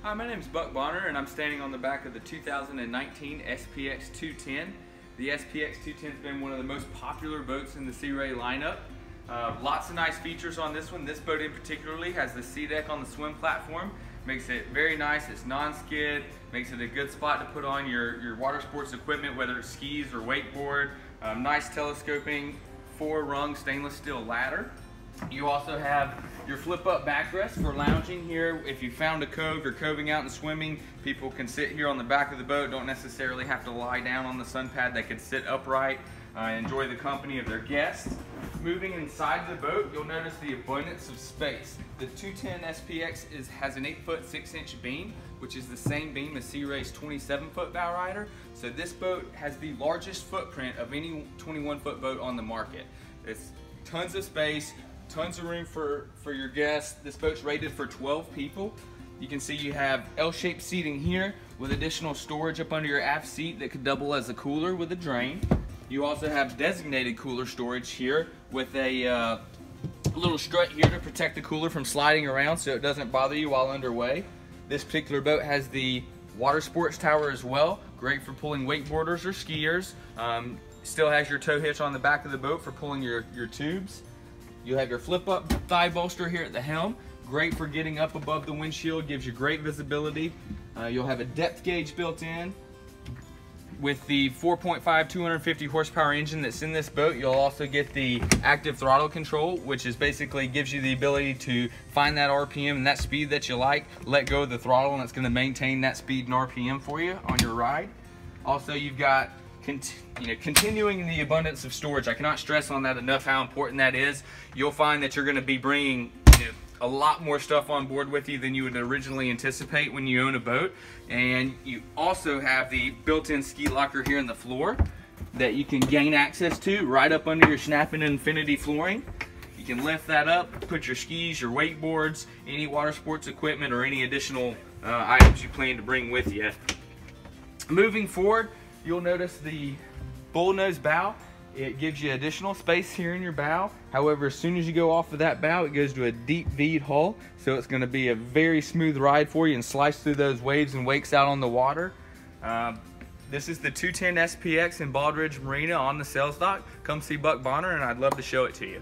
Hi, my name is Buck Bonner and I'm standing on the back of the 2019 SPX 210. The SPX 210 has been one of the most popular boats in the Sea Ray lineup. Lots of nice features on this one. This boat in particularly has the sea deck on the swim platform. Makes it very nice. It's non-skid, makes it a good spot to put on your water sports equipment, whether it's skis or wakeboard. Nice telescoping, 4-rung stainless steel ladder. You also have your flip-up backrest for lounging here. If you found a cove, you're coving out and swimming, people can sit here on the back of the boat, don't necessarily have to lie down on the sun pad. They could sit upright, enjoy the company of their guests. Moving inside the boat, you'll notice the abundance of space. The 210 SPX has an 8-foot 6-inch beam, which is the same beam as Sea Ray's 27-foot bow rider. So this boat has the largest footprint of any 21-foot boat on the market. It's tons of space, tons of room for your guests. This boat's rated for 12 people. You can see you have L-shaped seating here with additional storage up under your aft seat that could double as a cooler with a drain. You also have designated cooler storage here with a little strut here to protect the cooler from sliding around so it doesn't bother you while underway. This particular boat has the water sports tower as well, great for pulling wakeboarders or skiers. Still has your tow hitch on the back of the boat for pulling your tubes. You have your flip-up thigh bolster here at the helm, great for getting up above the windshield, gives you great visibility. You'll have a depth gauge built in. With the 4.5 250 horsepower engine that's in this boat, you'll also get the active throttle control, which is basically gives you the ability to find that RPM and that speed that you like, let go of the throttle, and it's going to maintain that speed and RPM for you on your ride. Also, you've got continuing the abundance of storage. I cannot stress on that enough how important that is. You'll find that you're going to be bringing a lot more stuff on board with you than you would originally anticipate when you own a boat. And you also have the built-in ski locker here in the floor that you can gain access to right up under your Snap-in Infinity flooring. You can lift that up, put your skis, your wakeboards, any water sports equipment, or any additional items you plan to bring with you. Moving forward, you'll notice the bullnose bow. It gives you additional space here in your bow. However, as soon as you go off of that bow, it goes to a deep V'd hull. So it's going to be a very smooth ride for you and slice through those waves and wakes out on the water. This is the 210 SPX in Bald Ridge Marina on the sales dock. Come see Buck Bonner and I'd love to show it to you.